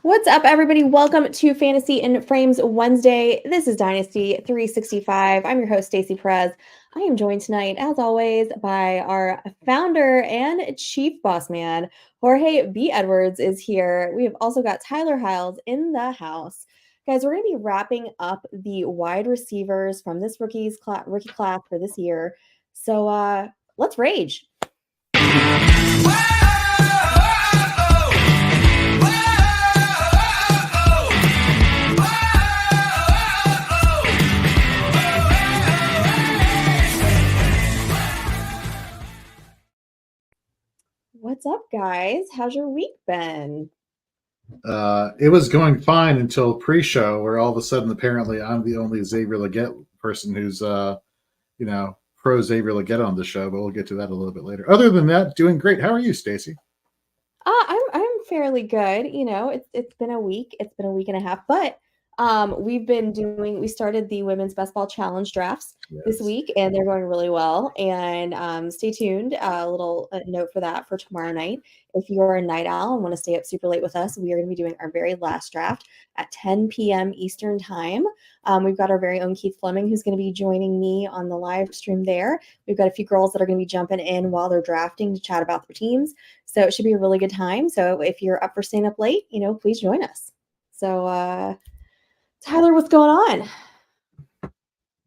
What's up, everybody? Welcome to Fantasy in Frames Wednesday. This is Dynasty 365. I'm your host, Stacy Perez. I am joined tonight, as always, by our founder and chief boss man, Jorge B. Edwards is here. We have also got Tyler Hiles in the house. Guys, we're going to be wrapping up the wide receivers from this rookie class for this year. So let's rage. What's up, guys? How's your week been? It was going fine until pre-show, where all of a sudden, apparently, I'm the only Xavier Legette person who's, pro Xavier Legette on the show. But we'll get to that a little bit later. Other than that, doing great. How are you, Stacy? I'm fairly good. You know, it's been a week. It's been a week and a half, but we started the women's best ball challenge drafts this week, and they're going really well. And stay tuned. A little note for that for tomorrow night. If you're a night owl and want to stay up super late with us, we are going to be doing our very last draft at 10 p.m. Eastern time. We've got our very own Keith Fleming, who's going to be joining me on the live stream there. We've got a few girls that are going to be jumping in while they're drafting to chat about their teams. So it should be a really good time. So if you're up for staying up late, please join us. So Tyler, what's going on?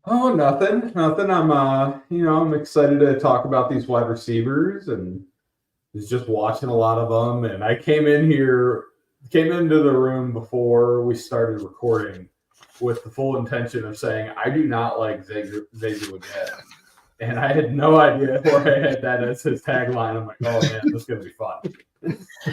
Oh, nothing. I'm excited to talk about these wide receivers and was just watching a lot of them. And I came into the room before we started recording with the full intention of saying, I do not like Xavier Legette. And I had no idea Jorge had that as his tagline. I'm like, oh man, this is gonna be fun.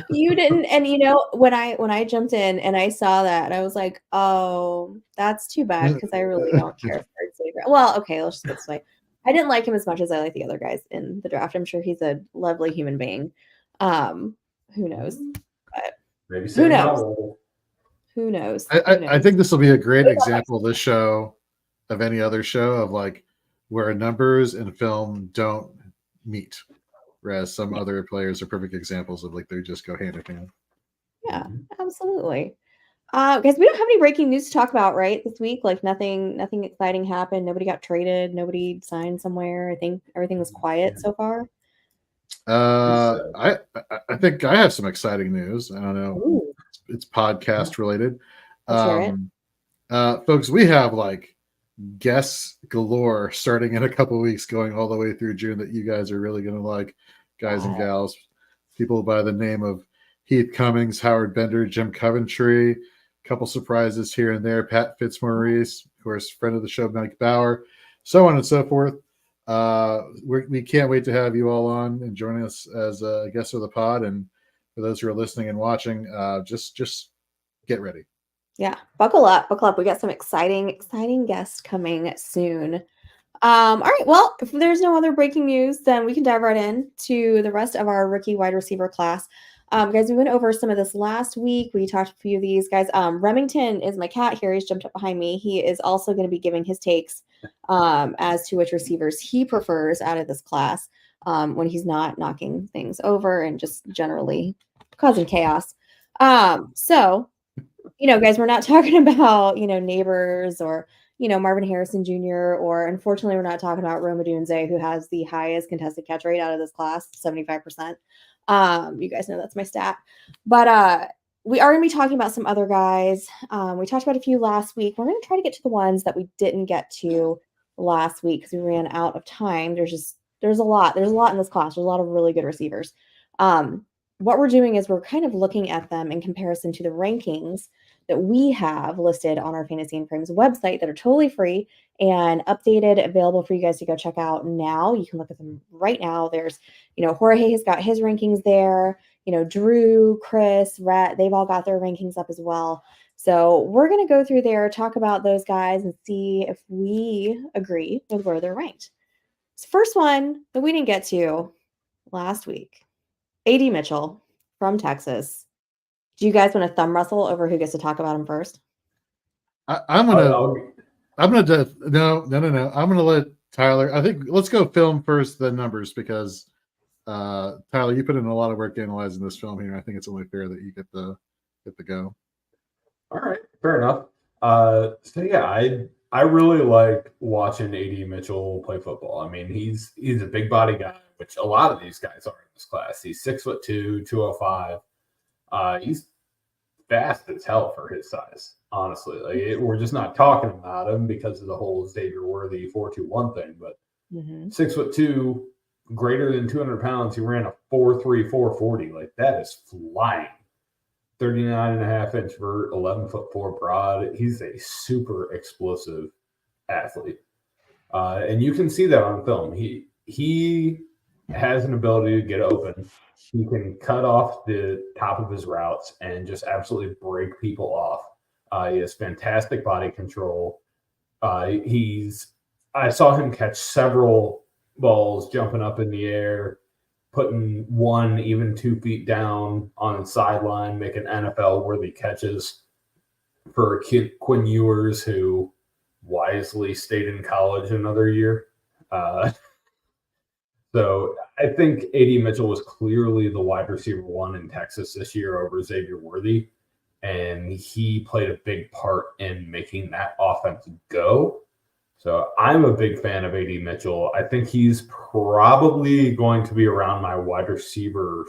You didn't, and when I jumped in and I saw that, I was like, oh, that's too bad because I really don't care for Xavier. Well, okay, let's just put it this way. I didn't like him as much as I like the other guys in the draft. I'm sure he's a lovely human being. Who knows? But maybe who knows? Who knows? I think this will be a great example of this show, of any other show, of like where numbers and film don't meet, whereas some other players are perfect examples of like they just go hand in hand. Yeah, absolutely. Guys, we don't have any breaking news to talk about, right? This week, like nothing exciting happened. Nobody got traded. Nobody signed somewhere. I think everything was quiet so far. I think I have some exciting news. I don't know. Ooh. It's podcast related. Let's hear it. Folks, we have like guests galore starting in a couple of weeks, going all the way through June, that you guys are really going to like, guys and gals. People by the name of Heath Cummings, Howard Bender, Jim Coventry, a couple surprises here and there, Pat Fitzmaurice, of course, friend of the show, Mike Bauer, so on and so forth. We can't wait to have you all on and joining us as a guest of the pod. And for those who are listening and watching, just get ready. Yeah, buckle up. We got some exciting guests coming soon. All right, well, if there's no other breaking news, then we can dive right in to the rest of our rookie wide receiver class. Guys, we went over some of this last week. We talked a few of these guys. Remington is my cat here. He's jumped up behind me. He is also going to be giving his takes as to which receivers he prefers out of this class when he's not knocking things over and just generally causing chaos. So, guys, we're not talking about, neighbors or, Marvin Harrison Jr., or unfortunately, we're not talking about Rome Odunze, who has the highest contested catch rate out of this class, 75%. You guys know that's my stat. But we are going to be talking about some other guys. We talked about a few last week. We're going to try to get to the ones that we didn't get to last week because we ran out of time. There's a lot. There's a lot in this class. There's a lot of really good receivers. What we're doing is we're kind of looking at them in comparison to the rankings that we have listed on our Fantasy and Frames website that are totally free and updated, available for you guys to go check out now. You can look at them right now. There's, Jorge has got his rankings there. Drew, Chris, Rhett, they've all got their rankings up as well. So we're going to go through there, talk about those guys, and see if we agree with where they're ranked. So first one that we didn't get to last week, A.D. Mitchell from Texas. Do you guys want to thumb wrestle over who gets to talk about him first? I'm gonna let Tyler. I think let's go film first, then numbers, because Tyler, you put in a lot of work analyzing this film here. I think it's only fair that you get the the go. All right, fair enough. So yeah, I really like watching AD Mitchell play football. I mean, he's a big body guy, which a lot of these guys are in this class. He's 6'2", 205. He's fast as hell for his size. Honestly, we're just not talking about him because of the whole Xavier Worthy 4.21 thing. But 6'2", greater than 200 pounds. He ran a 4.3, 4.40. Like that is flying. 39.5-inch vert, 11'4" broad. He's a super explosive athlete, and you can see that on film. He has an ability to get open. He can cut off the top of his routes and just absolutely break people off. He has fantastic body control. I saw him catch several balls jumping up in the air, putting 1, even 2 feet down on the sideline, making NFL-worthy catches for Quinn Ewers, who wisely stayed in college another year. So I think AD Mitchell was clearly the wide receiver 1 in Texas this year over Xavier Worthy, and he played a big part in making that offense go. So I'm a big fan of AD Mitchell. I think he's probably going to be around my wide receiver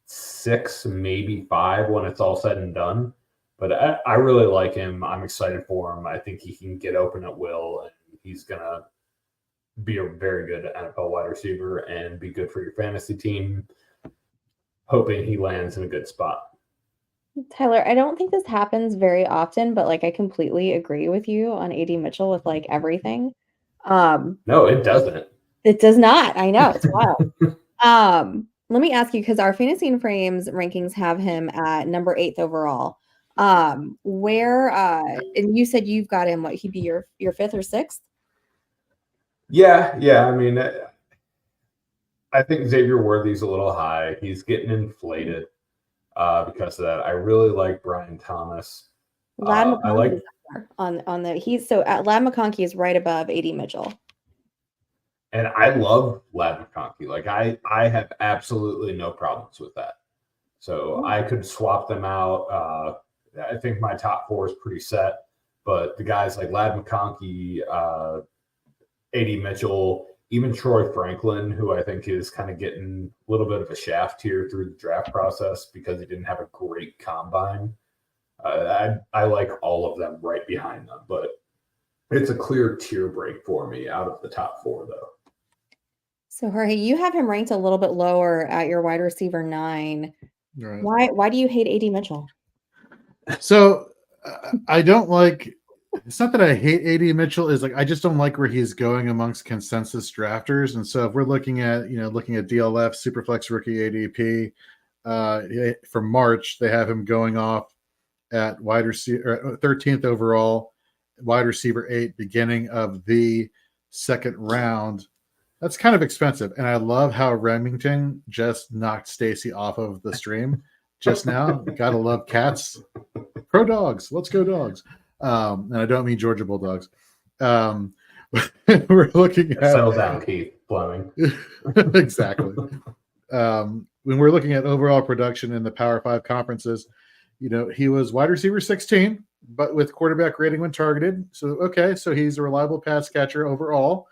6, maybe 5 when it's all said and done. But I really like him. I'm excited for him. I think he can get open at will, and he's going to be a very good NFL wide receiver and be good for your fantasy team. Hoping he lands in a good spot. Tyler, I don't think this happens very often, but like I completely agree with you on AD Mitchell with like everything. No, it doesn't. It does not. I know, it's wild. Let me ask you, because our Fantasy and Frames rankings have him at number 8th overall. Where and you said you've got him, what, he'd be your 5th or 6th? Yeah. I mean, I think Xavier Worthy's a little high. He's getting inflated because of that. I really like Brian Thomas. Lad I like on the he's so Lad McConkey is right above AD Mitchell. And I love Lad McConkey. Like I have absolutely no problems with that. So I could swap them out. I think my top 4 is pretty set, but the guys like Lad McConkey, AD Mitchell, even Troy Franklin, who I think is kind of getting a little bit of a shaft here through the draft process because he didn't have a great combine. I like all of them right behind them, but it's a clear tier break for me out of the top 4, though. So Jorge, you have him ranked a little bit lower at your wide receiver 9. Right. Why do you hate AD Mitchell? So I don't like. It's not that I hate AD Mitchell. Is like I just don't like where he's going amongst consensus drafters. And so if we're looking at DLF Superflex rookie ADP for March, they have him going off at wide receiver 13th overall, wide receiver 8, beginning of the 2nd round. That's kind of expensive. And I love how Remington just knocked Stacy off of the stream just now. Gotta love cats. Pro dogs. Let's go dogs. And I don't mean Georgia Bulldogs. We're looking at settle down, Keith Fleming. Exactly. When we're looking at overall production in the Power 5 conferences, he was wide receiver 16, but with quarterback rating when targeted. So he's a reliable pass catcher overall.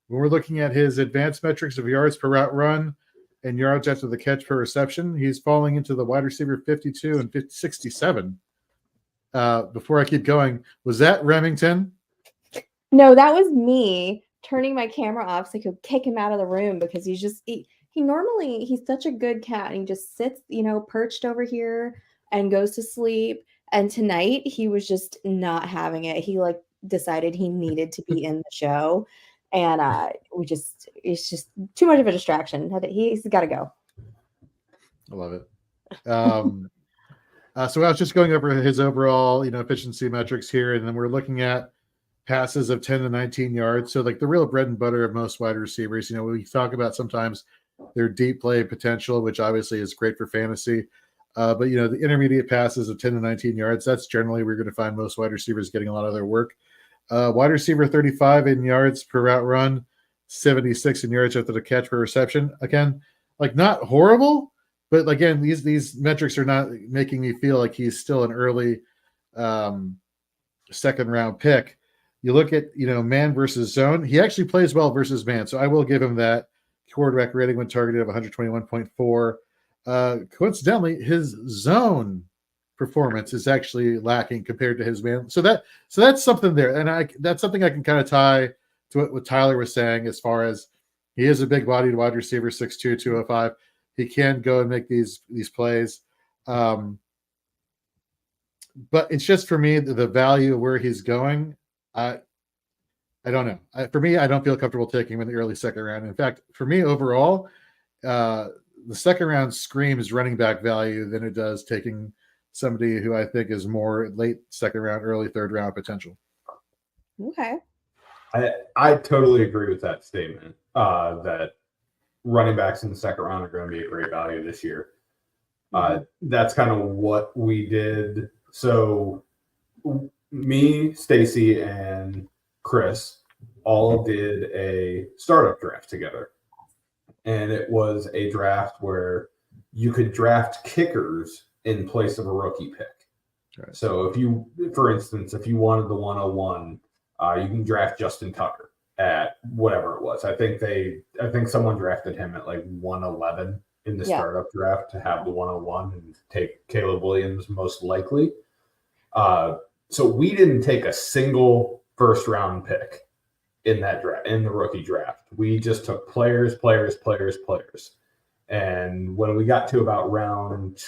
When we're looking at his advanced metrics of yards per route run and yards after the catch per reception, he's falling into the wide receiver 52 and 67. Before I keep going, was that Remington? No, that was me turning my camera off so I could kick him out of the room because he's such a good cat and he just sits, perched over here and goes to sleep. And tonight he was just not having it. He decided he needed to be in the show. And it's just too much of a distraction. He's got to go. I love it. So I was just going over his overall, efficiency metrics here, and then we're looking at passes of 10 to 19 yards. So the real bread and butter of most wide receivers, we talk about sometimes their deep play potential, which obviously is great for fantasy. But the intermediate passes of 10 to 19 yards, that's generally where you're going to find most wide receivers getting a lot of their work. Wide receiver 35 in yards per route run, 76 in yards after the catch per reception. Again, not horrible, but again, these metrics are not making me feel like he's still an early second round pick. You look at, man versus zone. He actually plays well versus man, so I will give him that. Quarterback rating when targeted of 121.4. Coincidentally, his zone performance is actually lacking compared to his man. So that's something there, and that's something I can kind of tie to what Tyler was saying as far as he is a big-bodied wide receiver, 6'2", 205. He can go and make these plays. But it's just for me the value of where he's going. I don't know. For me, I don't feel comfortable taking him in the early second round. In fact, for me overall, the second round screams running back value than it does taking somebody who I think is more late second round, early third round potential. Okay. I totally agree with that statement. That running backs in the second round are going to be a great value this year. That's kind of what we did. So me, Stacy, and Chris all did a startup draft together. And it was a draft where you could draft kickers in place of a rookie pick. Right. So for instance, if you wanted the 101, you can draft Justin Tucker at whatever it was. I think someone drafted him at like 111 in the startup draft to have the 101 and take Caleb Williams most likely. So we didn't take a single first round pick in that draft, in the rookie draft. We just took players. And when we got to about round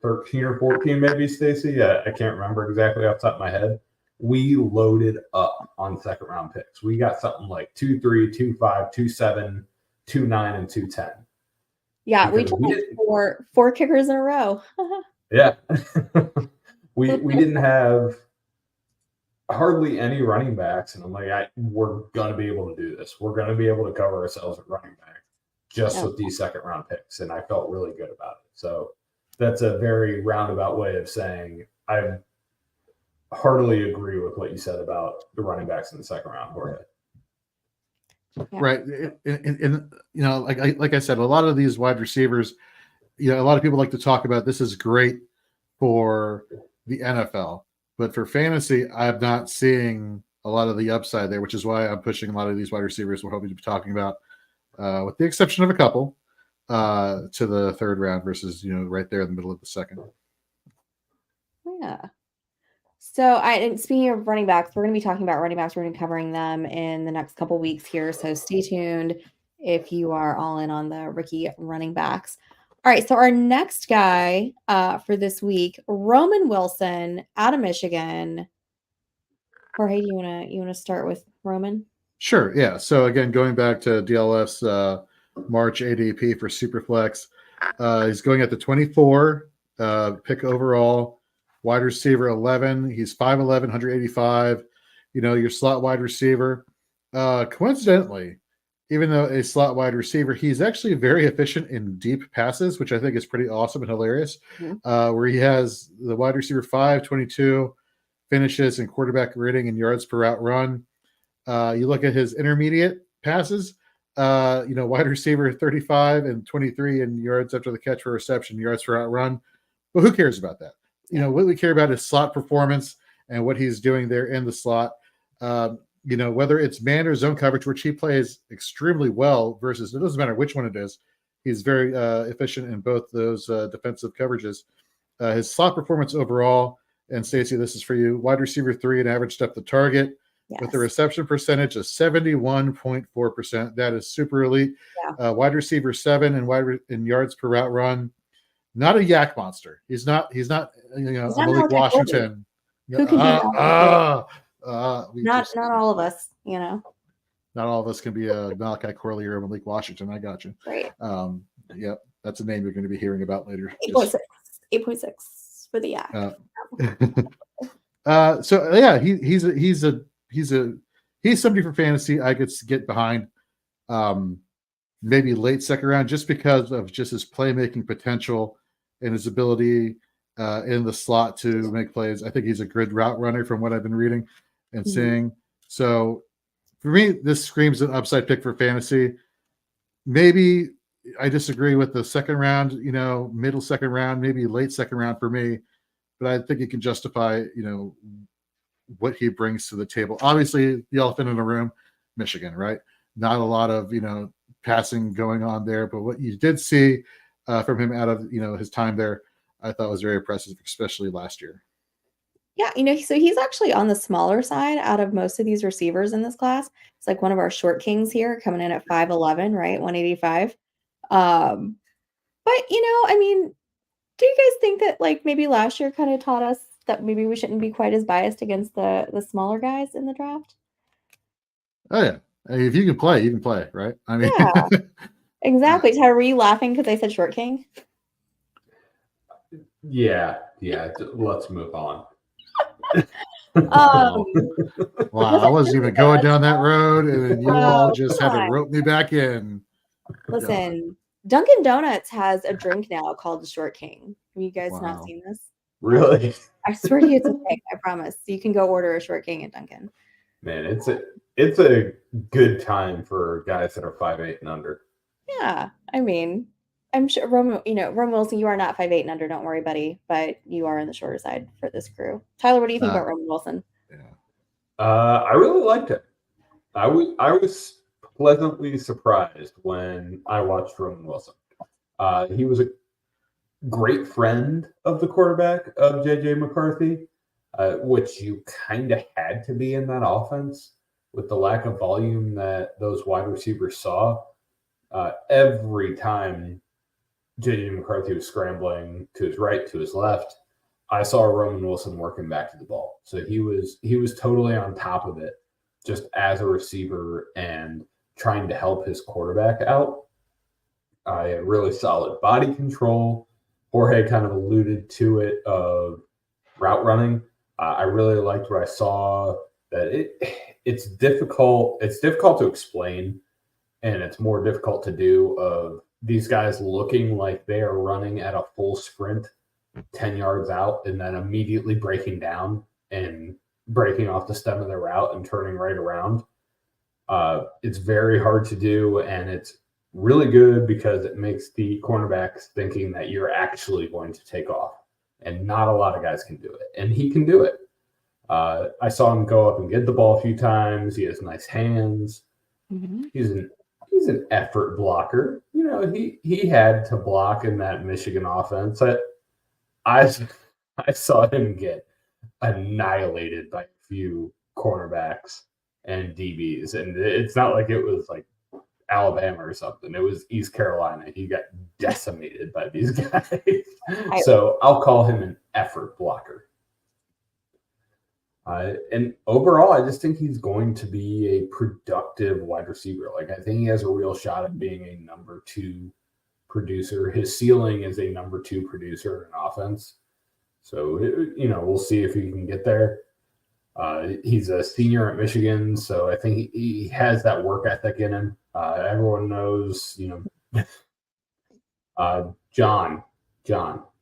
13 or 14, maybe, Stacy, I can't remember exactly off the top of my head, we loaded up on second round picks. We got something like 2-3, 2-5, 2-7, 2-9, and 2-10. Yeah, we took four kickers in a row. Yeah. we didn't have hardly any running backs, and I'm like, we're going to be able to do this. We're going to be able to cover ourselves at running back just with these second round picks, and I felt really good about it. So that's a very roundabout way of saying I heartily agree with what you said about the running backs in the second round, Jorge. Right. And like I said, a lot of these wide receivers, a lot of people like to talk about this is great for the NFL, but for fantasy, I'm not seeing a lot of the upside there, which is why I'm pushing a lot of these wide receivers we're hoping to be talking about, with the exception of a couple, to the third round versus, right there in the middle of the second. Yeah. So speaking of running backs, we're going to be talking about running backs. We're going to be covering them in the next couple weeks here. So stay tuned if you are all in on the rookie running backs. All right. So our next guy for this week, Roman Wilson out of Michigan. Jorge, do you want to start with Roman? Sure. Yeah. So again, going back to DLF's March ADP for Superflex, he's going at the 24 pick overall. Wide receiver 11. He's 5'11", 185. Your slot wide receiver. Coincidentally, even though a slot wide receiver, he's actually very efficient in deep passes, which I think is pretty awesome and hilarious. Where he has the wide receiver 522 finishes and quarterback rating and yards per route run. You look at his intermediate passes. Wide receiver 35 and 23 in yards after the catch for reception, yards per route run. But who cares about that? What we care about is slot performance and what he's doing there in the slot. Whether it's man or zone coverage, which he plays extremely well versus, it doesn't matter which one it is. He's very efficient in both those defensive coverages. His slot performance overall, and Stacy, this is for you, wide receiver 3 and average depth of target with a reception percentage of 71.4%. That is super elite. Wide receiver 7 and yards per route run. Not a yak monster. He's not Malik Washington. Who can do that? Not all of us, Not all of us can be a Malachi Corley or a Malik Washington. I got you. Right. Yep. That's a name you're going to be hearing about later. 8.6 for the yak. So yeah, he's somebody for fantasy I could get behind. Maybe late second round, just because of just his playmaking potential and his ability in the slot to make plays. I think he's a good route runner from what I've been reading and seeing. So for me, this screams an upside pick for fantasy. Maybe I disagree with the second round, middle second round, maybe late second round for me, but I think he can justify, what he brings to the table. Obviously, the elephant in the room, Michigan, right? Not a lot of, passing going on there, but what you did see from him out of, his time there, I thought was very impressive, especially last year. Yeah, so he's actually on the smaller side out of most of these receivers in this class. It's like one of our short kings here, coming in at 5'11", right? 185. But I mean, do you guys think that like maybe last year kind of taught us that maybe we shouldn't be quite as biased against the smaller guys in the draft? Oh yeah. If you can play, you can play, right? I mean, Yeah, exactly. Tyra, were you laughing because I said short king? Yeah. Let's move on. Wow, I wasn't even going down that road, and then you all just had to on. rope me back in. Listen, Dunkin' Donuts has a drink now called the Short King. Have you guys not Wow. seen this? Really? I swear to you, it's a thing. I promise. You can go order a Short King at Dunkin'. Man, it's a good time for guys that are 5'8" and under. Yeah, I mean, I'm sure Rome Wilson, you are not 5'8" and under. Don't worry, buddy. But you are on the shorter side for this crew. Tyler, what do you think about Roman Wilson? Yeah. I really liked it. I was pleasantly surprised when I watched Roman Wilson. He was a great friend of the quarterback of J.J. McCarthy, which you kind of had to be in that offense with the lack of volume that those wide receivers saw. Every time J.J. McCarthy was scrambling to his right, to his left, I saw Roman Wilson working back to the ball. So he was totally on top of it, just as a receiver and trying to help his quarterback out. Really solid body control. Jorge kind of alluded to it of route running. I really liked what I saw. That it's difficult. It's difficult to explain, and it's more difficult to do. Of these guys looking like they are running at a full sprint 10 yards out and then immediately breaking down and breaking off the stem of their route and turning right around. It's very hard to do, and it's really good because it makes the cornerbacks thinking that you're actually going to take off, and not a lot of guys can do it, and he can do it. I saw him go up and get the ball a few times. He has nice hands. Mm-hmm. He's an effort blocker. He had to block in that Michigan offense. I saw him get annihilated by a few cornerbacks and DBs, and it's not like it was like Alabama or something. It was East Carolina. He got decimated by these guys. So I'll call him an effort blocker. And overall, I just think he's going to be a productive wide receiver. Like, I think he has a real shot at being a number 2 producer. His ceiling is a number 2 producer in offense. So, we'll see if he can get there. He's a senior at Michigan, so I think he has that work ethic in him. Everyone knows, John,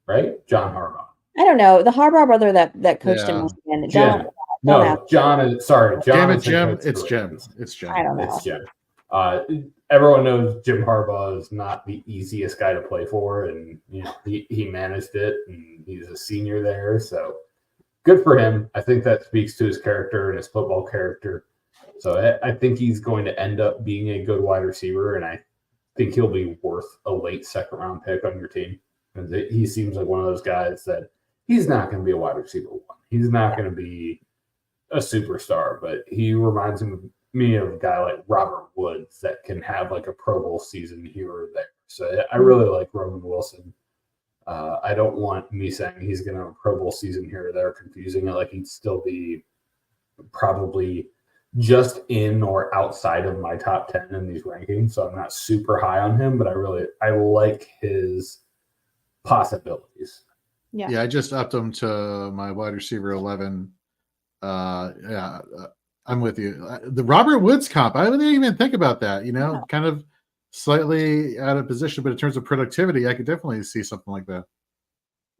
right? John Harbaugh. I don't know. The Harbaugh brother that coached in Michigan. John is sorry. John. Damn it, Jim. It's Jim. It's Jim. I don't know. It's Jim. Everyone knows Jim Harbaugh is not the easiest guy to play for, and he managed it, and he's a senior there, so good for him. I think that speaks to his character and his football character. So I think he's going to end up being a good wide receiver, and I think he'll be worth a late second round pick on your team. And he seems like one of those guys that he's not going to be a wide receiver 1. He's not going to be a superstar, but he reminds me of a guy like Robert Woods that can have like a Pro Bowl season here or there. So I really like Roman Wilson. I don't want me saying he's going to have a Pro Bowl season here or there confusing it. Like, he'd still be probably just in or outside of my top 10 in these rankings. So I'm not super high on him, but I like his possibilities. Yeah, I just upped him to my wide receiver 11. I'm with you. The Robert Woods comp, I didn't even think about that. Kind of slightly out of position, but in terms of productivity, I could definitely see something like that.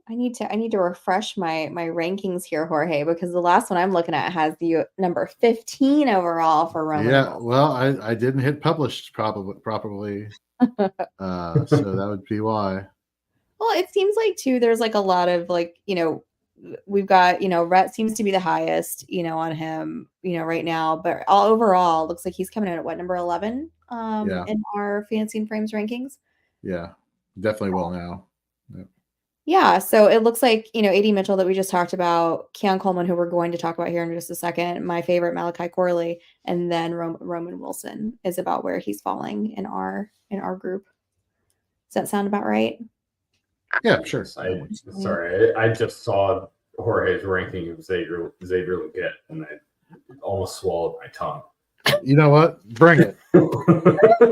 I need to refresh my rankings here, Jorge, because the last one I'm looking at has the number 15 overall for Roman. Yeah, well, I didn't hit published properly. So that would be why. Well, it seems like too, there's like a lot of like, we've got, Rhett seems to be the highest, on him, right now, but all overall looks like he's coming in at what, number 11 Yeah. in our Fancy and Frames rankings. Yeah, definitely will now. Yep. Yeah, so it looks like, AD Mitchell that we just talked about, Keon Coleman, who we're going to talk about here in just a second, my favorite, Malachi Corley, and then Roman Wilson is about where he's falling in our group. Does that sound about right? Yeah, sure. Sorry, I just saw Jorge's ranking of Xavier Leggett, and I almost swallowed my tongue. You know what? Bring it.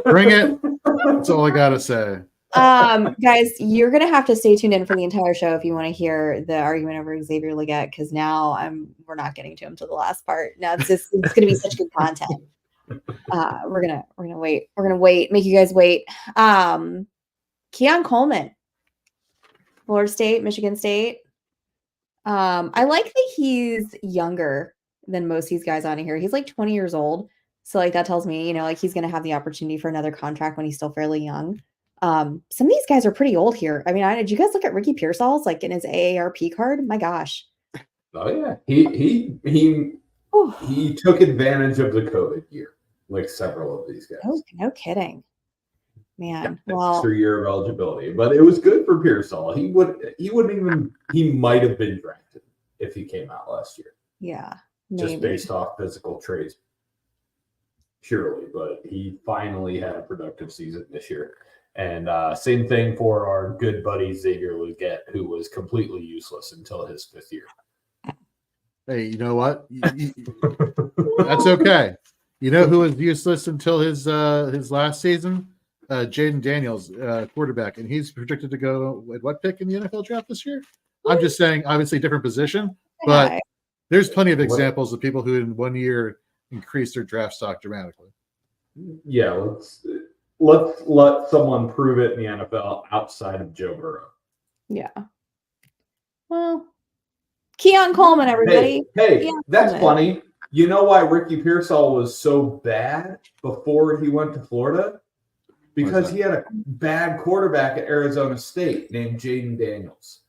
Bring it. That's all I gotta say. Guys, you're gonna have to stay tuned in for the entire show if you want to hear the argument over Xavier Leggett, because now we're not getting to him till the last part. Now it's gonna be such good content. We're gonna wait. We're gonna wait. Make you guys wait. Keon Coleman, Florida State, Michigan State. I like that he's younger than most of these guys on here. He's like 20 years old, so like that tells me, like he's gonna have the opportunity for another contract when he's still fairly young. Some of these guys are pretty old here. I mean, did you guys look at Ricky Pearsall's like in his AARP card? My gosh. Oh yeah, he took advantage of the COVID year, like several of these guys. No kidding, man. Yeah, well, extra year of eligibility, but it was good for Pearsall. He might have been drafted if he came out last year. Yeah, just maybe. based off physical traits purely, but he finally had a productive season this year. And same thing for our good buddy Xavier Leggett, who was completely useless until his 5th year. Hey, you know what? That's okay. You know who was useless until his last season? Jaden Daniels, quarterback, and he's projected to go at what pick in the NFL draft this year? I'm just saying, obviously different position, but there's plenty of examples of people who in 1 year increased their draft stock dramatically. Yeah, let's let someone prove it in the NFL outside of Joe Burrow. Yeah. Well, Keon Coleman, everybody. Hey, Keon that's Coleman. funny. You know why Ricky Pearsall was so bad before he went to Florida? Because he had a bad quarterback at Arizona State named Jaden Daniels.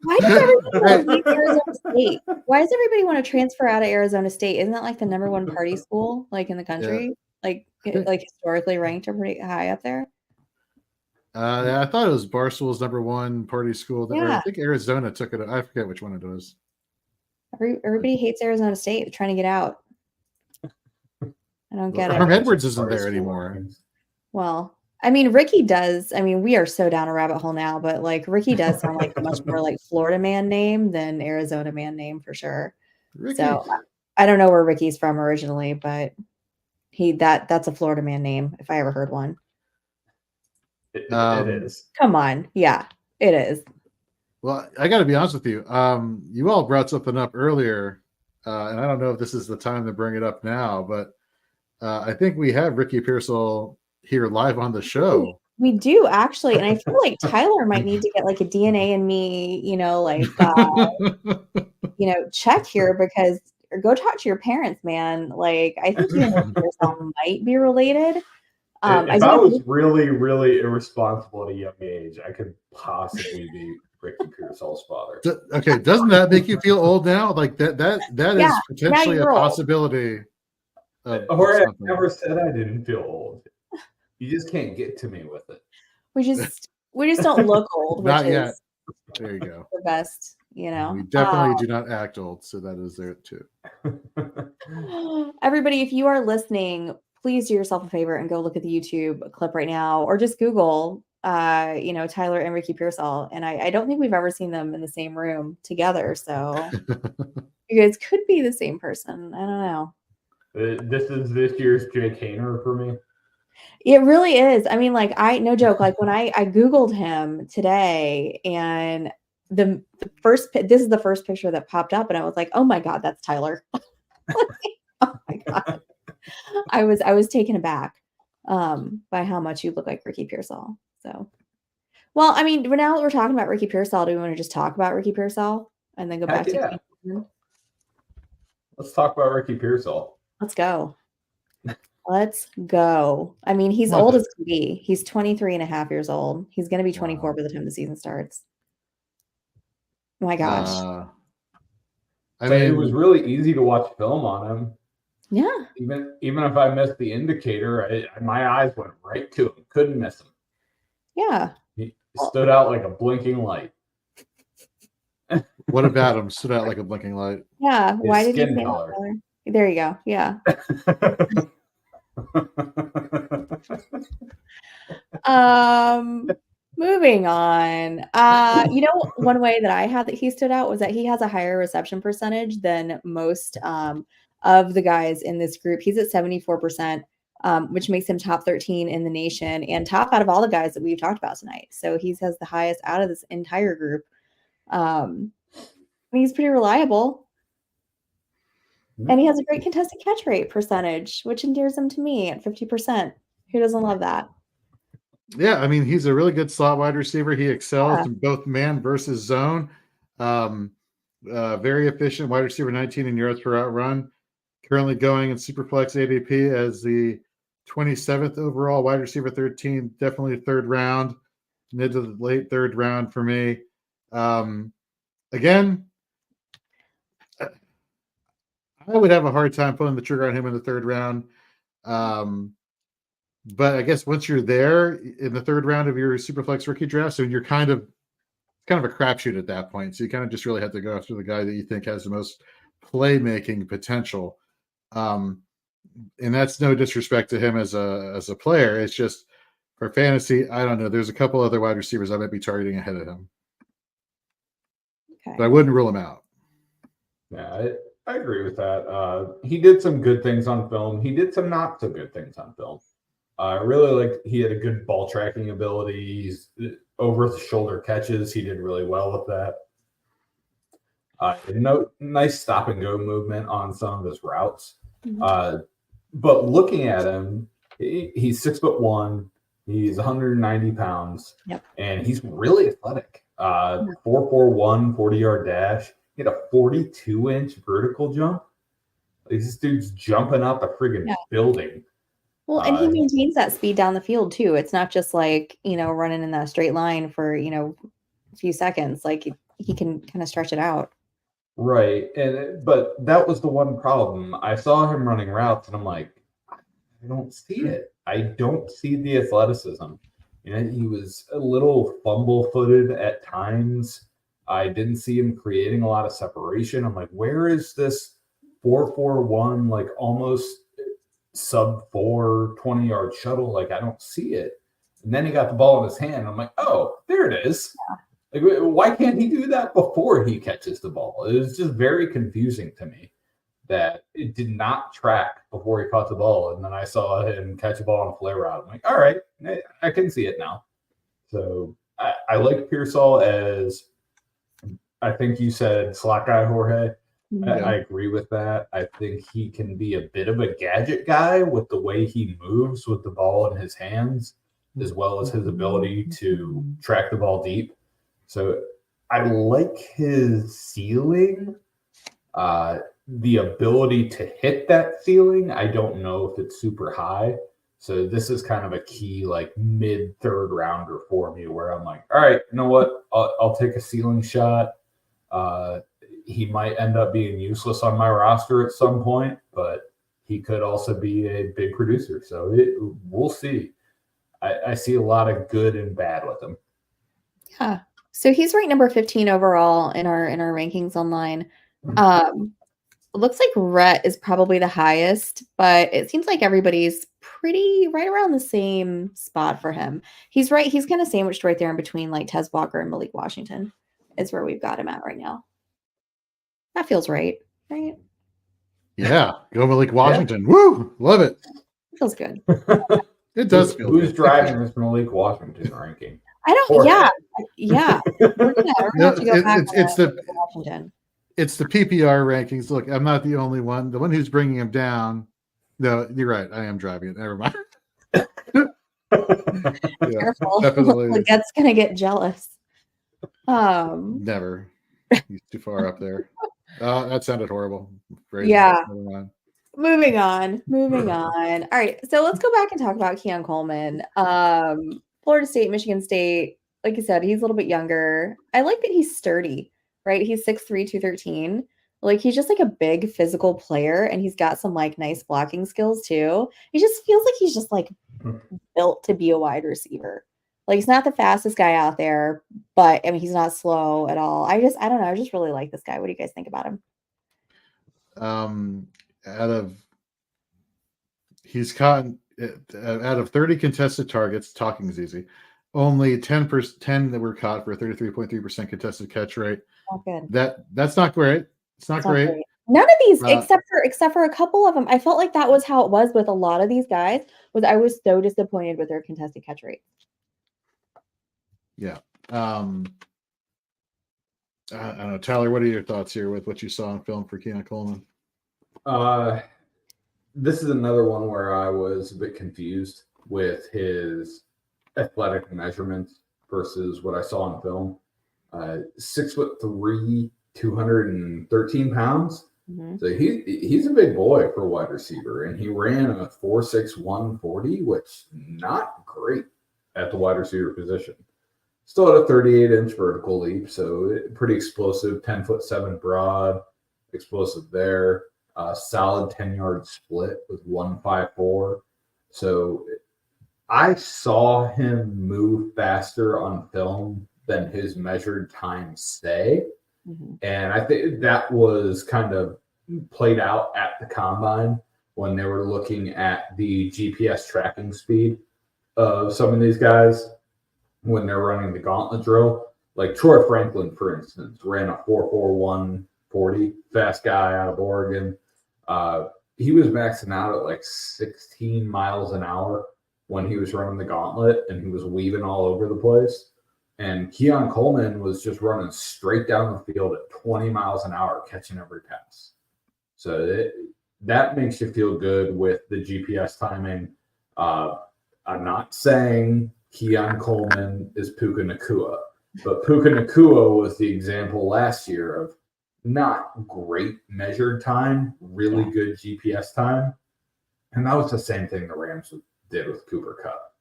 Why does everybody want to leave Arizona State? Why does everybody want to transfer out of Arizona State? Isn't that like the number one party school like in the country? Yeah. Like historically ranked or pretty high up there? I thought it was Barstool's number one party school. Yeah. I think Arizona took it. I forget which one it was. Everybody hates Arizona State. They're trying to get out. I don't get it. Herm Edwards isn't there anymore. Well, I mean, Ricky does. I mean, we are so down a rabbit hole now, but like Ricky does sound like a much more like Florida man name than Arizona man name for sure. Ricky. So I don't know where Ricky's from originally, but that's a Florida man name if I ever heard one. It is. Come on. Yeah, it is. Well, I got to be honest with you. You all brought something up earlier, and I don't know if this is the time to bring it up now, but I think we have Ricky Pearsall here live on the show. We do actually, and I feel like Tyler might need to get like a DNA and me, check here because or go talk to your parents, man. Like I think you and Pearsall might be related. If I was really, really irresponsible at a young age, I could possibly be Ricky Pearsall's father. Okay, doesn't that make you feel old now? Like that is potentially a possibility. Jorge never said I didn't feel old. You just can't get to me with it. We just don't look old. Not yet. There you go. The best, We definitely do not act old, so that is there too. Everybody, if you are listening, please do yourself a favor and go look at the YouTube clip right now, or just Google, Tyler and Ricky Pearsall. And I don't think we've ever seen them in the same room together. So you guys could be the same person. I don't know. This is this year's Jake Haener for me. It really is. I mean, like no joke. Like when I Googled him today, and this is the first picture that popped up, and I was like, oh my God, that's Tyler. Oh my God. I was taken aback by how much you look like Ricky Pearsall. So Well, I mean, now that we're talking about Ricky Pearsall, do we want to just talk about Ricky Pearsall and then go Heck back to yeah. Keenan? Let's talk about Ricky Pearsall. Let's go. Let's go. I mean, he's Love old it. as can be. He's 23 and a half years old. He's going to be 24 Wow. by the time the season starts. Oh my gosh. I So it mean, was really easy to watch film on him. Yeah. Even if I missed the indicator, my eyes went right to him. Couldn't miss him. Yeah. He stood out like a blinking light. what about him? Stood out like a blinking light. Yeah. Why did you skin say color. that? There you go. Yeah. Moving on. One way that I had that he stood out was that he has a higher reception percentage than most of the guys in this group. He's at 74%, which makes him top 13 in the nation and top out of all the guys that we've talked about tonight. So he has the highest out of this entire group. He's pretty reliable. And he has a great contested catch rate percentage, which endears him to me at 50%. Who doesn't love that? Yeah, I mean, he's a really good slot wide receiver. He excels in both man versus zone. Very efficient wide receiver, 19 in yards per out run. Currently going in Superflex ADP as the 27th overall wide receiver, 13, definitely third round, mid to the late third round for me. Again, I would have a hard time pulling the trigger on him in the third round. But I guess once you're there in the third round of your Superflex rookie draft, so you're kind of a crapshoot at that point. So you kind of just really have to go after the guy that you think has the most playmaking potential. And that's no disrespect to him as a player. It's just for fantasy, I don't know. There's a couple other wide receivers I might be targeting ahead of him. Okay. But I wouldn't rule him out. Yeah, I agree with that. He did some good things on film. He did some not so good things on film. I really like he had a good ball tracking ability. He's over the shoulder catches. He did really well with that. Nice stop and go movement on some of his routes. Mm-hmm. But looking at him, he's 6'1". He's 190 pounds. Yep. And he's really athletic. 4.41 40-yard dash. He had a 42-inch vertical jump. This dude's jumping out the friggin' building. Well, and he maintains that speed down the field too. It's not just like, running in that straight line for, a few seconds. Like he can kind of stretch it out. Right. But that was the one problem. I saw him running routes and I'm like, I don't see it. I don't see the athleticism. He was a little fumble-footed at times. I didn't see him creating a lot of separation. I'm like, where is this 4.41, like almost sub 4 20-yard shuttle? Like, I don't see it. And then he got the ball in his hand. I'm like, oh, there it is. Yeah. Like, why can't he do that before he catches the ball? It was just very confusing to me that it did not track before he caught the ball. And then I saw him catch a ball on a flare route. I'm like, all right, I can see it now. So I like Pearsall as, I think you said slot guy, Jorge. I agree with that. I think he can be a bit of a gadget guy with the way he moves with the ball in his hands, as well as his ability to track the ball deep. So I like his ceiling. The ability to hit that ceiling, I don't know if it's super high. So this is kind of a key, like mid third rounder for me, where I'm like, all right, you know what? I'll take a ceiling shot. He might end up being useless on my roster at some point, but he could also be a big producer. So we'll see. I see a lot of good and bad with him. Yeah. So he's ranked number 15 overall in our rankings online. It looks like Rhett is probably the highest, but it seems like everybody's pretty right around the same spot for him. He's right. He's kind of sandwiched right there in between like Tez Walker and Malik Washington is where we've got him at right now. That feels right. Right? Yeah. Go Malik Washington. Yeah. Woo! Love it. It feels good. It does feel Who's good. driving this Malik Washington ranking? I don't. Jorge. Yeah. We're gonna have to go back it's the Washington. It's the PPR rankings. Look, I'm not the only one. The one who's bringing him down. No, you're right. I am driving it. Never mind. Yeah, Careful. definitely. Legette's gonna get jealous. Never. He's too far up there. That sounded horrible. Phrasing. Yeah. Never mind. Moving on. All right. So let's go back and talk about Keon Coleman. Florida State, Michigan State. Like you said, he's a little bit younger. I like that he's sturdy, right? He's 6'3", 213. Like he's just like a big physical player, and he's got some like nice blocking skills too. He just feels like he's just like built to be a wide receiver. Like he's not the fastest guy out there, but I mean he's not slow at all. I don't know. I just really like this guy. What do you guys think about him? He's caught out of 30 contested targets, talking is easy. Only 10 that were caught for a 33.3% contested catch rate. Not good. That's not great. It's not great. None of these, except for a couple of them, I felt like that was how it was with a lot of these guys. I was so disappointed with their contested catch rate. Yeah. I don't know, Tyler. What are your thoughts here with what you saw on film for Keon Coleman? This is another one where I was a bit confused with his athletic measurements versus what I saw on film. 6'3", 213 pounds. Mm-hmm. So he's a big boy for a wide receiver, and he ran a 4.6 140, which not great at the wide receiver position. Still at a 38-inch vertical leap, so pretty explosive. 10'7" broad, explosive there. Solid 10-yard split with 1.54. So I saw him move faster on film than his measured times say. Mm-hmm. And I think that was kind of played out at the combine when they were looking at the GPS tracking speed of some of these guys when they're running the gauntlet drill. Like Troy Franklin, for instance, ran a 4.41 40, fast guy out of Oregon. He was maxing out at like 16 miles an hour when he was running the gauntlet, and he was weaving all over the place. And Keon Coleman was just running straight down the field at 20 miles an hour, catching every pass. So that makes you feel good with the GPS timing. I'm not saying Keon Coleman is Puka Nacua, but Puka Nacua was the example last year of not great measured time, really good GPS time. And that was the same thing the Rams did with Cooper Kupp.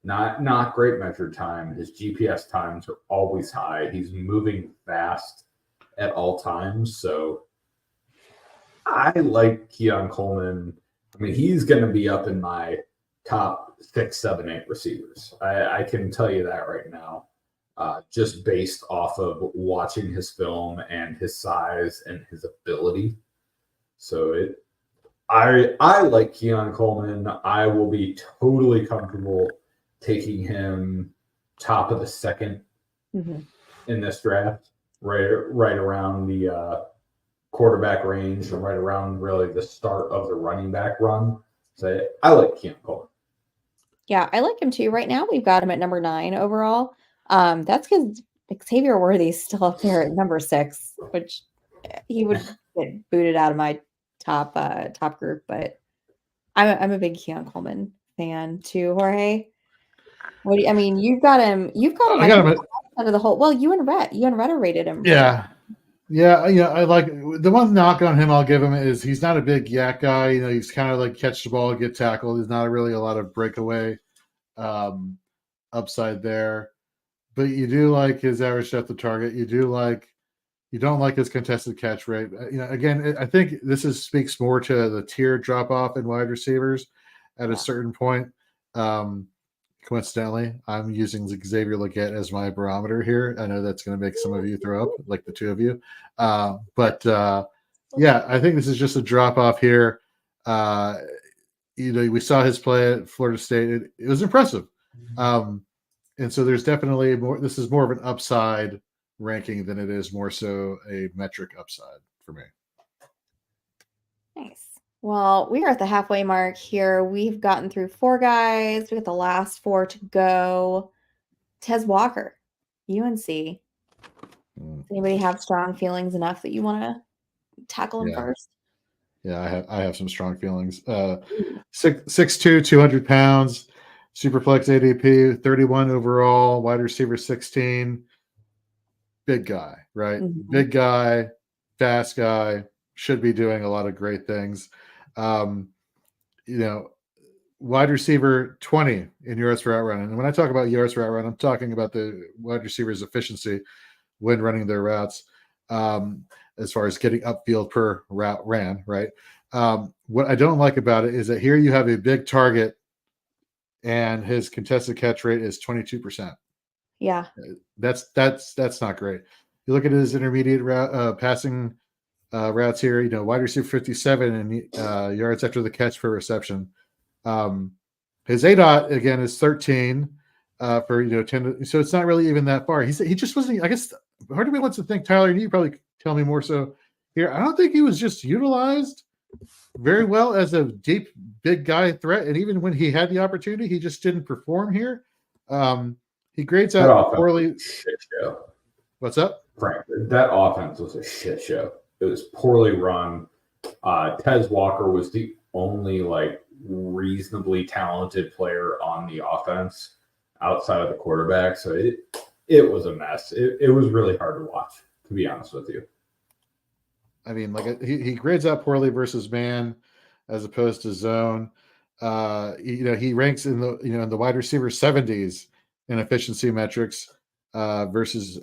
Not great measured time. His GPS times are always high. He's moving fast at all times. So I like Keon Coleman. I mean, he's going to be up in my top 6, 7, 8 receivers. I can tell you that right now, just based off of watching his film and his size and his ability. So I like Keon Coleman. I will be totally comfortable taking him top of the second in this draft, right around the quarterback range, or right around really the start of the running back run. So I like Keon Coleman. Yeah, I like him too. Right now, we've got him at number 9 overall. That's because Xavier Worthy's still up there at number 6, which he would get booted out of my top group. But I'm a big Keon Coleman fan too, Jorge. You've got him. I got him out of the whole. Well, you and Rhett are rated him. Yeah. I like the one knock on him I'll give him is he's not a big yak guy. You know, he's kind of like catch the ball, get tackled. There's not really a lot of breakaway upside there. But you do like his average depth of target. You don't like his contested catch rate. Again, I think this speaks more to the tier drop off in wide receivers at a certain point. Coincidentally, I'm using Xavier Legette as my barometer here. I know that's going to make some of you throw up, like the two of you. But I think this is just a drop off here. We saw his play at Florida State. It was impressive. And so there's definitely more. This is more of an upside ranking than it is more so a metric upside for me. Nice. Well, we are at the halfway mark here. We've gotten through 4 guys. We got the last 4 to go. Tez Walker, UNC. Does anybody have strong feelings enough that you want to tackle him first? Yeah, I have some strong feelings. 6'2", 200 pounds. Superflex ADP, 31 overall, wide receiver 16. Big guy, right? Mhm. Big guy, fast guy, should be doing a lot of great things. You know, wide receiver 20 in yards route run. And when I talk about yards route run, I'm talking about the wide receiver's efficiency when running their routes, as far as getting upfield per route ran, right? What I don't like about it is that here you have a big target and his contested catch rate is 22%. Yeah. That's not great. You look at his intermediate route, passing routes here, you know, wide receiver 57 and yards after the catch per reception. His ADOT again is 13 for 10. So it's not really even that far. He just wasn't. I guess part of me wants to think, Tyler, and you probably tell me more so here. I don't think he was just utilized very well as a deep, big guy threat. And even when he had the opportunity, he just didn't perform here. He grades out poorly. Shit show. What's up? Frank, that offense was a shit show. It was poorly run. Tez Walker was the only reasonably talented player on the offense outside of the quarterback. So it was a mess. It was really hard to watch, to be honest with you. I mean, he grades out poorly versus man as opposed to zone. He ranks in the wide receiver 70s in efficiency metrics versus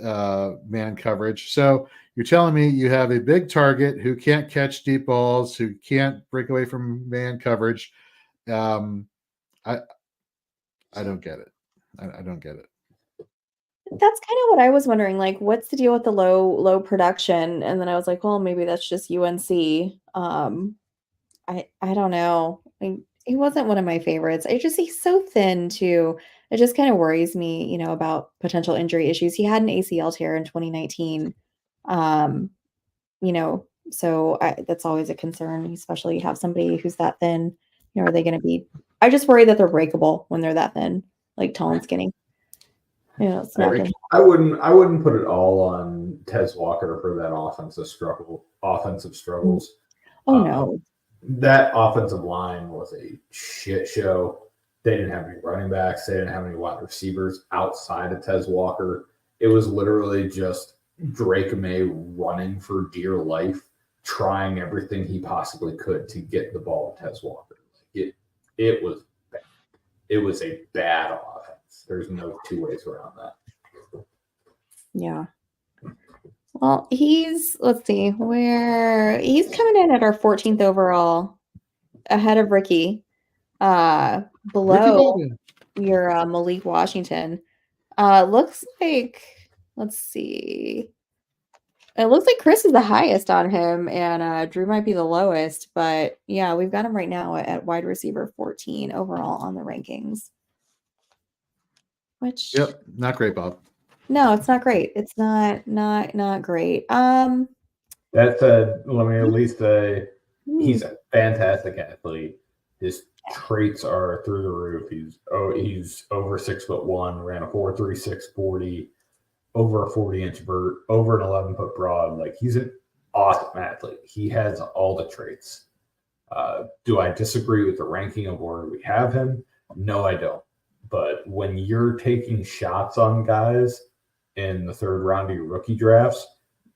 man coverage. So you're telling me you have a big target who can't catch deep balls, who can't break away from man coverage. I don't get it. I don't get it. That's kind of what I was wondering. Like, what's the deal with the low production? And then I was like, well, maybe that's just UNC. I don't know. He wasn't one of my favorites. He's so thin too. It just kind of worries me, about potential injury issues. He had an ACL tear in 2019. So that's always a concern, especially you have somebody who's that thin. Are they going to be? I just worry that they're breakable when they're that thin, like tall and skinny. It's not gonna... I wouldn't put it all on Tez Walker for that offensive struggles. Oh no. That offensive line was a shit show. They didn't have any running backs. They didn't have any wide receivers outside of Tez Walker. It was literally just Drake May running for dear life, trying everything he possibly could to get the ball to Tez Walker. It was bad. It was a bad offense. There's no two ways around that. Yeah. Well, let's see where he's coming in at our 14th overall, ahead of Ricky, below your Malik Washington. Looks like, let's see. It looks like Chris is the highest on him, and Drew might be the lowest. But yeah, we've got him right now at wide receiver 14 overall on the rankings. Which not great, Bob. No, it's not great. It's not great. That said, let me at least say he's a fantastic athlete. His traits are through the roof. He's over 6'1", ran a 4.36 40, over a 40-inch vert, over an 11-foot broad. He's an awesome athlete. He has all the traits. Do I disagree with the ranking of where we have him? No, I don't. But when you're taking shots on guys in the third round of your rookie drafts,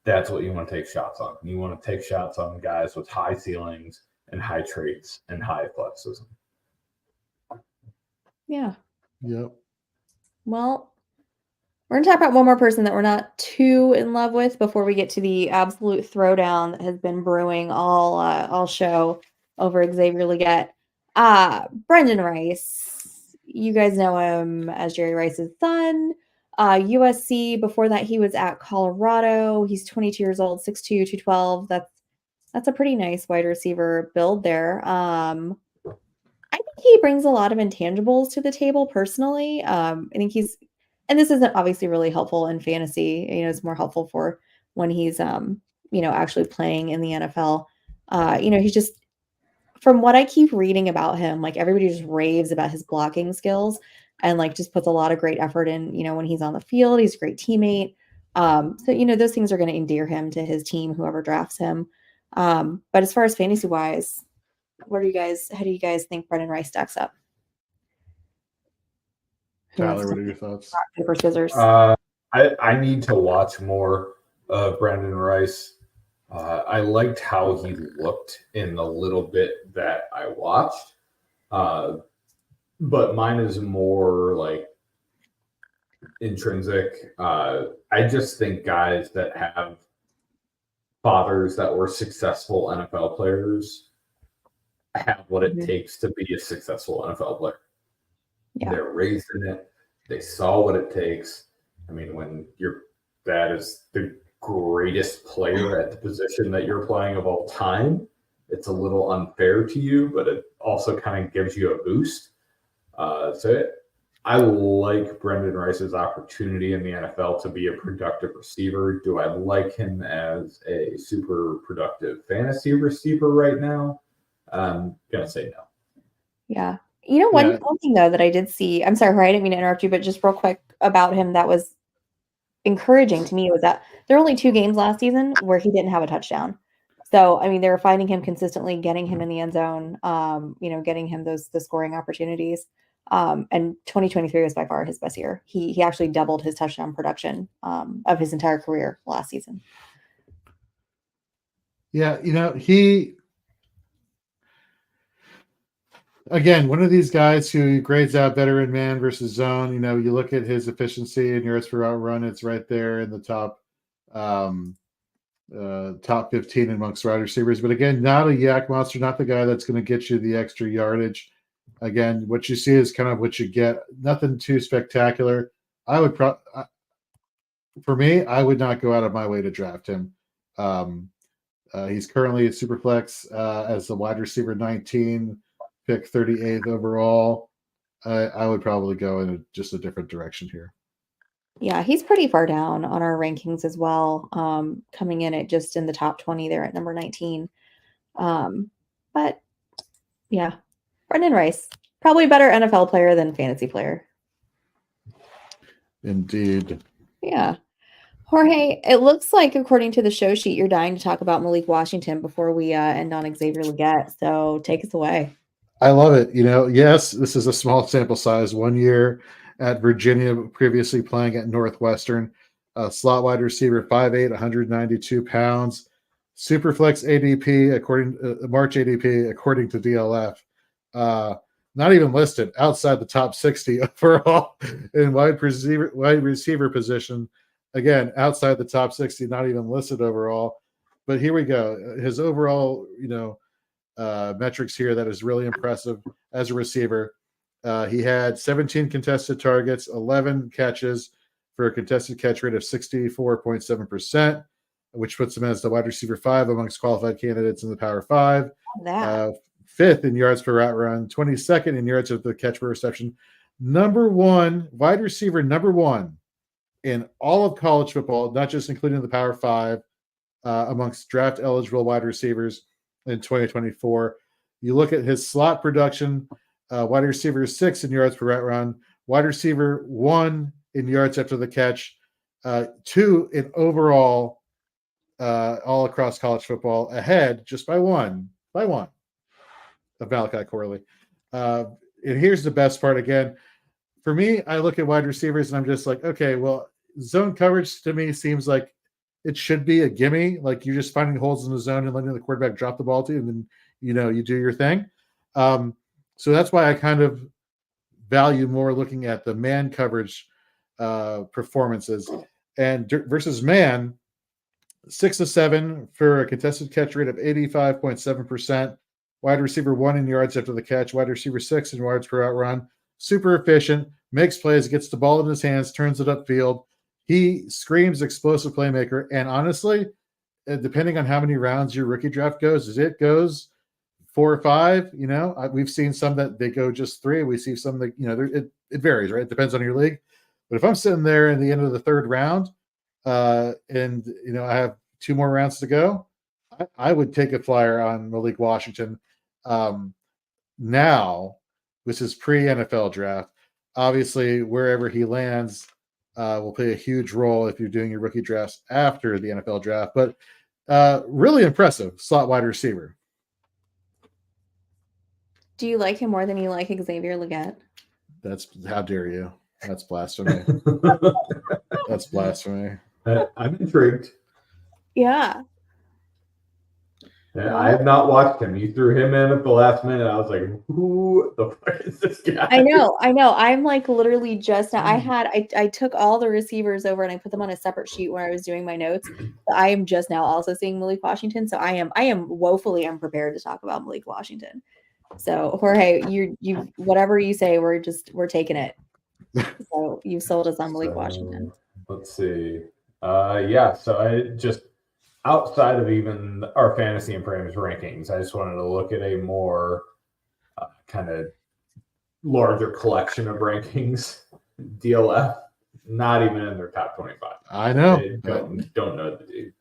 that's what you want to take shots on. You want to take shots on guys with high ceilings and high traits and high athleticism. Yeah. Yep. Well, we're going to talk about one more person that we're not too in love with before we get to the absolute throwdown that has been brewing all show over Xavier Legette. Brendan Rice. You guys know him as Jerry Rice's son. USC. Before that, he was at Colorado. He's 22 years old, 6'2", 212. That's a pretty nice wide receiver build there. I think he brings a lot of intangibles to the table personally. I think and this isn't obviously really helpful in fantasy. It's more helpful for when he's, actually playing in the NFL. He's just, from what I keep reading about him, everybody just raves about his blocking skills and just puts a lot of great effort in, when he's on the field. He's a great teammate. So, those things are going to endear him to his team, whoever drafts him. But as far as fantasy wise, how do you guys think Brendan Rice stacks up? Tyler, what are your thoughts? Rock, paper, scissors. I need to watch more of Brandon Rice. I liked how he looked in the little bit that I watched. But mine is more like intrinsic. I just think guys that have fathers that were successful NFL players have what it takes to be a successful NFL player. Yeah. They're raised in it. They saw what it takes. I mean, when your dad is the greatest player at the position that you're playing of all time, it's a little unfair to you, but it also kind of gives you a boost. I like Brendan Rice's opportunity in the NFL to be a productive receiver. Do I like him as a super productive fantasy receiver right now? I'm going to say no. Yeah. You know, one thing, though, that I did see, I'm sorry, I didn't mean to interrupt you, but just real quick about him that was encouraging to me was that there were only 2 games last season where he didn't have a touchdown. So, I mean, they were finding him consistently, getting him in the end zone, getting him the scoring opportunities. And 2023 was by far his best year. He actually doubled his touchdown production of his entire career last season. Yeah, again, one of these guys who grades out better in man versus zone. You look at his efficiency and yards per route run; it's right there in the top 15 amongst wide receivers. But again, not a yak monster, not the guy that's going to get you the extra yardage. Again, what you see is kind of what you get. Nothing too spectacular. For me, I would not go out of my way to draft him. He's currently at Superflex as the wide receiver 19, pick 38th overall. I would probably go in just a different direction here. Yeah, he's pretty far down on our rankings as well, coming in at just in the top 20 there at number 19. But yeah, Brendan Rice, probably better NFL player than fantasy player. Indeed. Yeah. Jorge, it looks like, according to the show sheet, you're dying to talk about Malik Washington before we end on Xavier Legette. So take us away. I love it. Yes, this is a small sample size. 1 year at Virginia, previously playing at Northwestern. Slot wide receiver, 5'8", 192 pounds. Superflex ADP, March ADP, according to DLF. Not even listed, outside the top 60 overall in wide receiver position. Again, outside the top 60, not even listed overall. But here we go. His overall, metrics here that is really impressive as a receiver. He had 17 contested targets, 11 catches for a contested catch rate of 64.7%, which puts him as the wide receiver 5 amongst qualified candidates in the Power 5. 5th in yards per route run, 22nd in yards of the catch per reception. Wide receiver number 1 in all of college football, not just including the Power 5, amongst draft eligible wide receivers in 2024. You look at his slot production, wide receiver 6 in yards per route run, wide receiver 1 in yards after the catch, 2 in overall, all across college football, ahead just by one of Malachi Corley. And here's the best part again. For me, I look at wide receivers and I'm just like, okay, well, zone coverage to me seems like it should be a gimme. Like you're just finding holes in the zone and letting the quarterback drop the ball to you, and then you do your thing. So that's why I kind of value more looking at the man coverage performances and versus man. 6 of 7 for a contested catch rate of 85.7%. Wide receiver 1 in yards after the catch. Wide receiver 6 in yards per out run. Super efficient. Makes plays. Gets the ball in his hands. Turns it upfield. He screams explosive playmaker. And honestly, depending on how many rounds your rookie draft goes, as it goes 4 or 5, we've seen some that they go just 3. We see some that, it varies, right? It depends on your league. But if I'm sitting there in the end of the 3rd round, and I have 2 more rounds to go, I would take a flyer on Malik Washington. Now, this is pre-NFL draft. Obviously, wherever he lands will play a huge role if you're doing your rookie drafts after the NFL draft. But really impressive slot wide receiver. Do you like him more than you like Xavier Legette? That's how dare you? That's blasphemy. That's blasphemy. I'm intrigued. Yeah. Yeah, I have not watched him. You threw him in at the last minute. I was like, who the fuck is this guy? I know. I'm like literally just now. I took all the receivers over and I put them on a separate sheet where I was doing my notes. But I am just now also seeing Malik Washington. So I am woefully unprepared to talk about Malik Washington. So Jorge, you whatever you say, we're taking it. So you've sold us on Malik Washington. Let's see. Yeah, so I just outside of even our fantasy and parameters rankings, I just wanted to look at a more kind of larger collection of rankings. DLF, not even in their top 25. I know. They don't know the dude.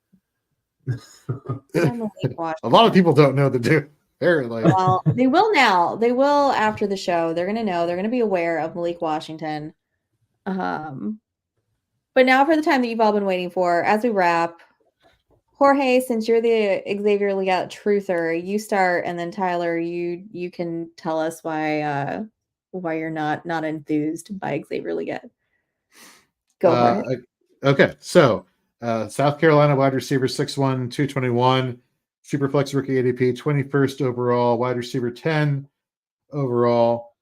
A lot of people don't know the dude. Apparently. Well, they will now. They will after the show. They're gonna know. They're gonna be aware of Malik Washington. But now for the time that you've all been waiting for, as we wrap, Jorge, since you're the Xavier Leggett truther, you start, and then Tyler, you can tell us why you're not enthused by Xavier Leggett. Go for it. Okay, so South Carolina wide receiver 6'1", 221, Superflex rookie ADP, 21st overall, wide receiver 10 overall.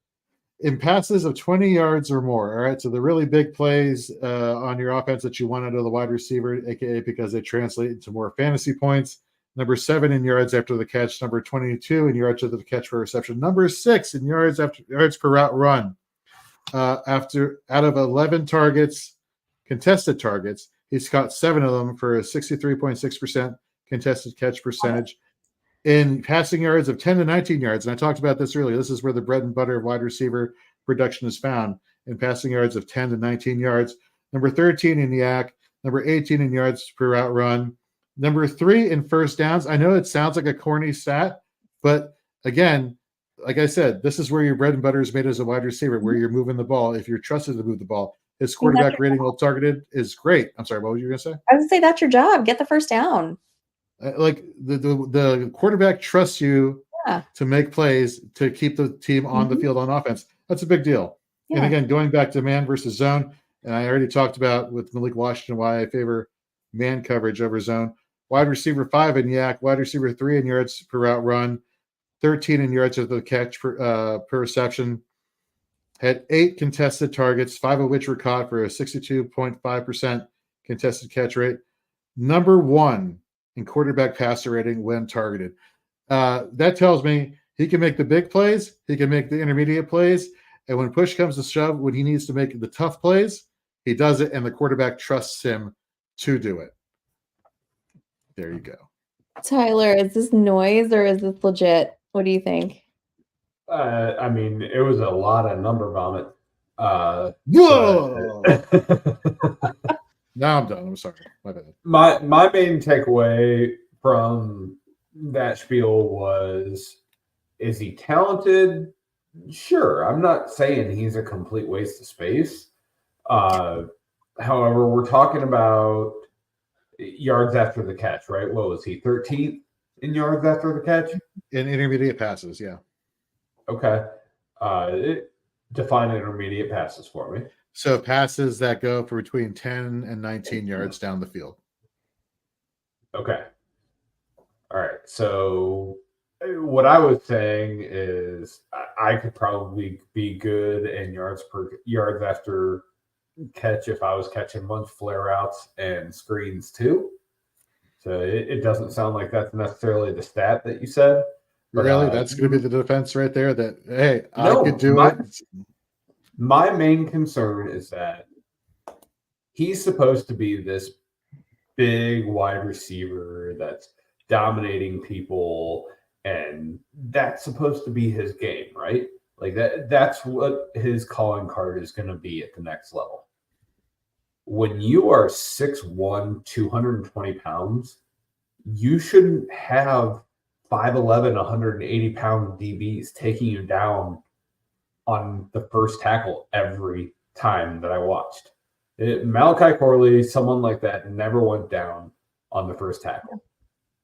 In passes of 20 yards or more, all right? So the really big plays on your offense that you want out of the wide receiver, aka because they translate into more fantasy points. Number 7 in yards after the catch. Number 22 in yards after the catch for reception. Number 6 in yards per route run. Out of 11 targets, contested targets, he's caught 7 of them for a 63.6% contested catch percentage. In passing yards of 10 to 19 yards, and I talked about this earlier, this is where the bread and butter of wide receiver production is found, in passing yards of 10 to 19 yards. Number 13 in YAC, number 18 in yards per route run, number 3 in first downs. I know it sounds like a corny stat, but again, like I said, this is where your bread and butter is made as a wide receiver, where you're moving the ball. If you're trusted to move the ball, his quarterback rating while targeted is great. I'm sorry, what were you going to say? I would say that's your job. Get the first down. Like the quarterback trusts you to make plays to keep the team on the field on offense. That's a big deal. Yeah. And again, going back to man versus zone, and I already talked about with Malik Washington why I favor man coverage over zone. Wide receiver 5 in YAC, wide receiver 3 in yards per route run, 13 in yards of the catch per reception. Had 8 contested targets, 5 of which were caught for a 62.5% contested catch rate. Number 1 in quarterback passer rating when targeted. That tells me he can make the big plays, he can make the intermediate plays, and when push comes to shove, when he needs to make the tough plays, he does it, and the quarterback trusts him to do it. There you go. Tyler, is this noise or is this legit? What do you think? I mean, it was a lot of number vomit. Whoa! Now I'm done. I'm sorry. My bad. My main takeaway from that spiel was, is he talented? Sure. I'm not saying he's a complete waste of space. However, we're talking about yards after the catch, right? What was he, 13th in yards after the catch? In intermediate passes, yeah. Okay. Define intermediate passes for me. So passes that go for between 10 and 19 yards down the field. Okay. All right. So what I was saying is I could probably be good in yards after catch if I was catching a bunch of flare outs and screens too. So it doesn't sound like that's necessarily the stat that you said. But, really? That's going to be the defense right there that, hey, I could do it. My main concern is that he's supposed to be this big wide receiver that's dominating people, and that's supposed to be his game, right? Like that's what his calling card is going to be at the next level. When you are 6'1", 220 pounds, you shouldn't have 5'11", 180-pound DBs taking you down on the first tackle every time that I watched. Malachi Corley, someone like that, never went down on the first tackle.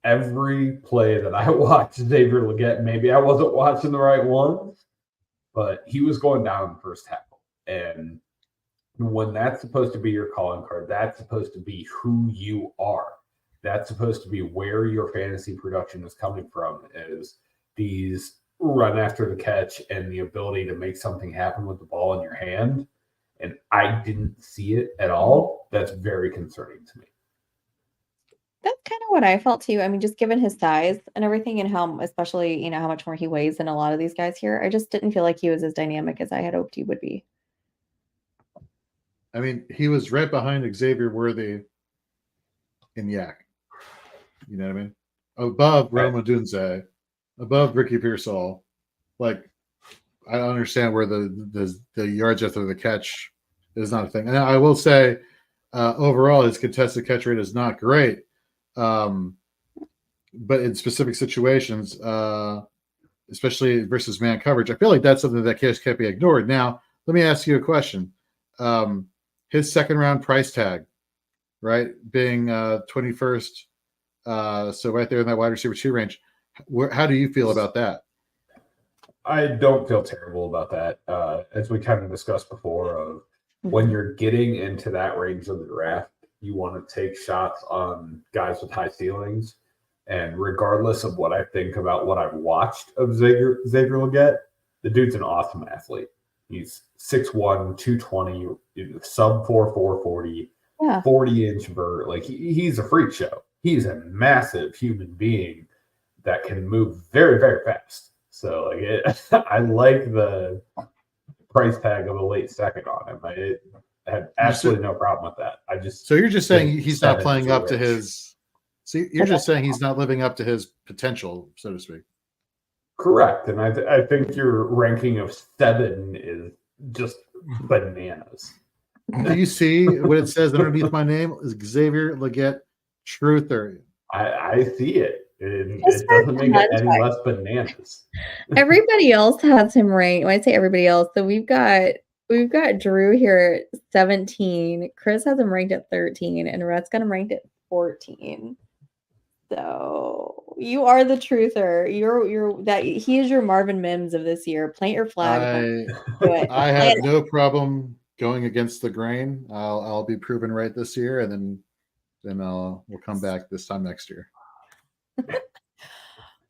Every play that I watched Xavier Leggett, maybe I wasn't watching the right one, but he was going down on the first tackle. And when that's supposed to be your calling card, that's supposed to be who you are. That's supposed to be where your fantasy production is coming from, is these run after the catch and the ability to make something happen with the ball in your hand. And I didn't see it at all. That's very concerning to me. That's kind of what I felt too. I mean, just given his size and everything and how, especially, you know, how much more he weighs than a lot of these guys here, I just didn't feel like he was as dynamic as I had hoped he would be. I mean, he was right behind Xavier Worthy in Yak. You know what I mean? Above Roma Dunze, above Ricky Pearsall. Like, I don't understand where the yards after the catch is not a thing. And I will say, overall, his contested catch rate is not great. But in specific situations, especially versus man coverage, I feel like that's something that can't be ignored. Now, let me ask you a question. His second round price tag, right, being 21st, so right there in that wide receiver 2 range. How do you feel about that? I don't feel terrible about that. As we kind of discussed before, of when you're getting into that range of the draft, you want to take shots on guys with high ceilings. And regardless of what I think about what I've watched of Xavier Legette, the dude's an awesome athlete. He's 6'1", 220, sub 4'4", 40, 40-inch vert. Like, he's a freak show. He's a massive human being that can move very, very fast. So, like, I like the price tag of a late second on him. I had absolutely no problem with that. So you're just saying he's not playing up to his. See, you're just saying he's not living up to his potential, so to speak. Correct, and I think your ranking of 7 is just bananas. Do you see what it says underneath my name? Is Xavier Legette Truther? I see it. It doesn't make it any less bananas. Everybody else has him ranked. When I say everybody else, so we've got Drew here at 17. Chris has him ranked at 13, and Rhett's got him ranked at 14. So you are the truther. You're that he is your Marvin Mims of this year. Plant your flag. I have no problem going against the grain. I'll be proven right this year, and then we'll come back this time next year.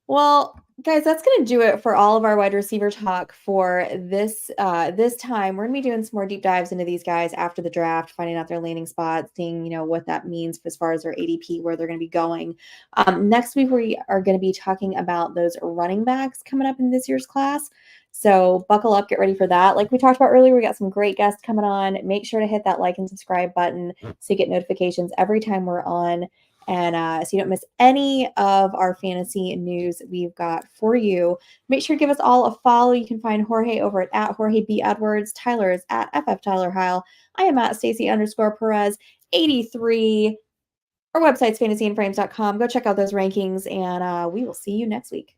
Well, guys, that's going to do it for all of our wide receiver talk for this time. We're going to be doing some more deep dives into these guys after the draft, finding out their landing spots, seeing, you know, what that means as far as their ADP, where they're going to be going. Next week, we are going to be talking about those running backs coming up in this year's class. So buckle up, get ready for that. Like we talked about earlier, we got some great guests coming on. Make sure to hit that like and subscribe button so you get notifications every time we're on. And so you don't miss any of our fantasy news we've got for you. Make sure to give us all a follow. You can find Jorge over at Jorge B. Edwards. Tyler is at FF Tyler Heil. I am at Stacy_Perez 83. Our website's fantasyandframes.com. Go check out those rankings, and we will see you next week.